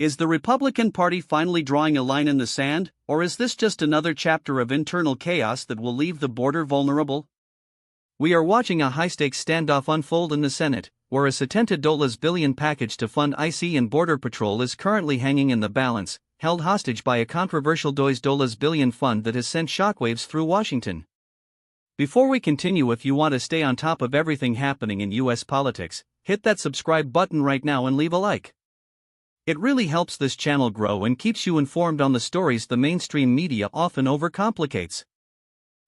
Is the Republican Party finally drawing a line in the sand, or is this just another chapter of internal chaos that will leave the border vulnerable? We are watching a high-stakes standoff unfold in the Senate, where a $70 billion package to fund IC and Border Patrol is currently hanging in the balance, held hostage by a controversial $2 billion fund that has sent shockwaves through Washington. Before we continue, if you want to stay on top of everything happening in US politics, hit that subscribe button right now and leave a like. It really helps this channel grow and keeps you informed on the stories the mainstream media often overcomplicates.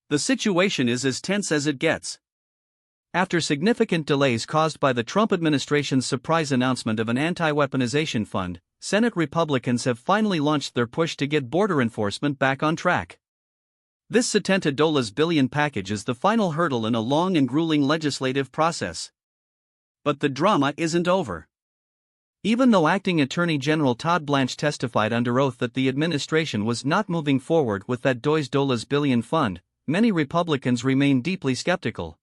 The situation is as tense as it gets. After significant delays caused by the Trump administration's surprise announcement of an anti-weaponization fund, Senate Republicans have finally launched their push to get border enforcement back on track. This $70 billion package is the final hurdle in a long and grueling legislative process. But the drama isn't over. Even though Acting Attorney General Todd Blanche testified under oath that the administration was not moving forward with that $2 billion fund, many Republicans remain deeply skeptical.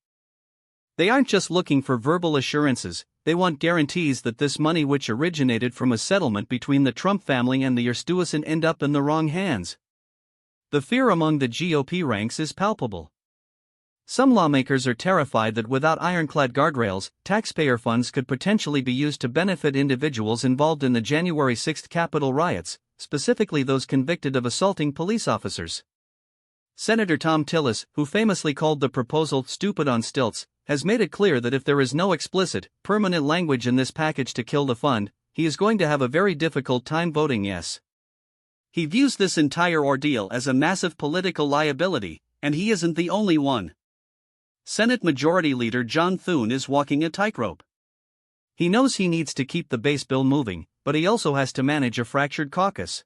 They aren't just looking for verbal assurances, they want guarantees that this money, which originated from a settlement between the Trump family and the Stilts, end up in the wrong hands. The fear among the GOP ranks is palpable. Some lawmakers are terrified that without ironclad guardrails, taxpayer funds could potentially be used to benefit individuals involved in the January 6 Capitol riots, specifically those convicted of assaulting police officers. Senator Thom Tillis, who famously called the proposal "stupid on stilts," has made it clear that if there is no explicit, permanent language in this package to kill the fund, he is going to have a very difficult time voting yes. He views this entire ordeal as a massive political liability, and he isn't the only one. Senate Majority Leader John Thune is walking a tightrope. He knows he needs to keep the base bill moving, but he also has to manage a fractured caucus.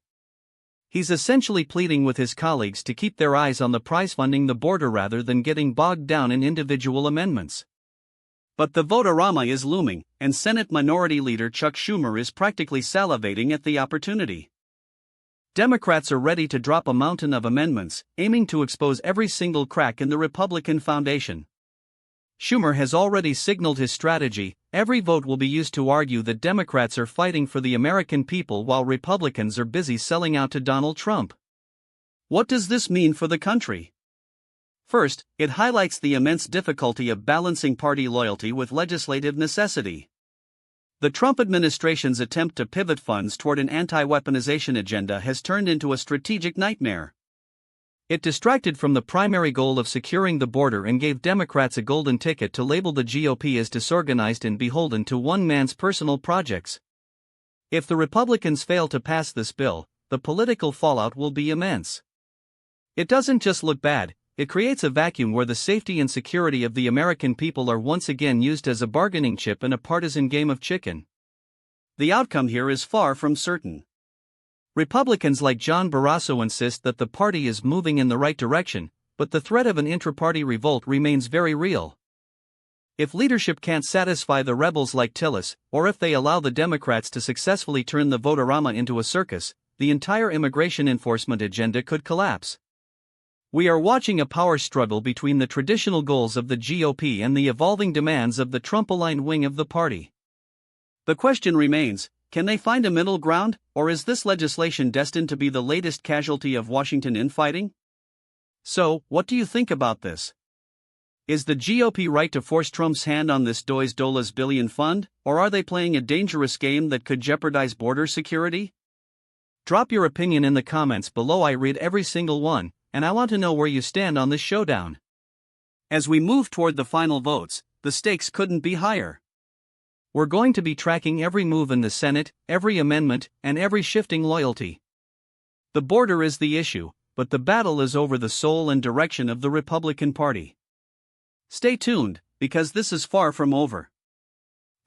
He's essentially pleading with his colleagues to keep their eyes on the prize, funding the border rather than getting bogged down in individual amendments. But the vote-a-rama is looming, and Senate Minority Leader Chuck Schumer is practically salivating at the opportunity. Democrats are ready to drop a mountain of amendments, aiming to expose every single crack in the Republican foundation. Schumer has already signaled his strategy: every vote will be used to argue that Democrats are fighting for the American people while Republicans are busy selling out to Donald Trump. What does this mean for the country? First, it highlights the immense difficulty of balancing party loyalty with legislative necessity. The Trump administration's attempt to pivot funds toward an anti-weaponization agenda has turned into a strategic nightmare. It distracted from the primary goal of securing the border and gave Democrats a golden ticket to label the GOP as disorganized and beholden to one man's personal projects. If the Republicans fail to pass this bill, the political fallout will be immense. It doesn't just look bad, it creates a vacuum where the safety and security of the American people are once again used as a bargaining chip in a partisan game of chicken. The outcome here is far from certain. Republicans like John Barrasso insist that the party is moving in the right direction, but the threat of an intra-party revolt remains very real. If leadership can't satisfy the rebels like Tillis, or if they allow the Democrats to successfully turn the vote-a-rama into a circus, the entire immigration enforcement agenda could collapse. We are watching a power struggle between the traditional goals of the GOP and the evolving demands of the Trump-aligned wing of the party. The question remains: can they find a middle ground, or is this legislation destined to be the latest casualty of Washington infighting? So, what do you think about this? Is the GOP right to force Trump's hand on this $2 billion fund, or are they playing a dangerous game that could jeopardize border security? Drop your opinion in the comments below. I read every single one, and I want to know where you stand on this showdown. As we move toward the final votes, the stakes couldn't be higher. We're going to be tracking every move in the Senate, every amendment, and every shifting loyalty. The border is the issue, but the battle is over the soul and direction of the Republican Party. Stay tuned, because this is far from over.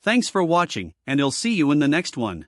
Thanks for watching, and I'll see you in the next one.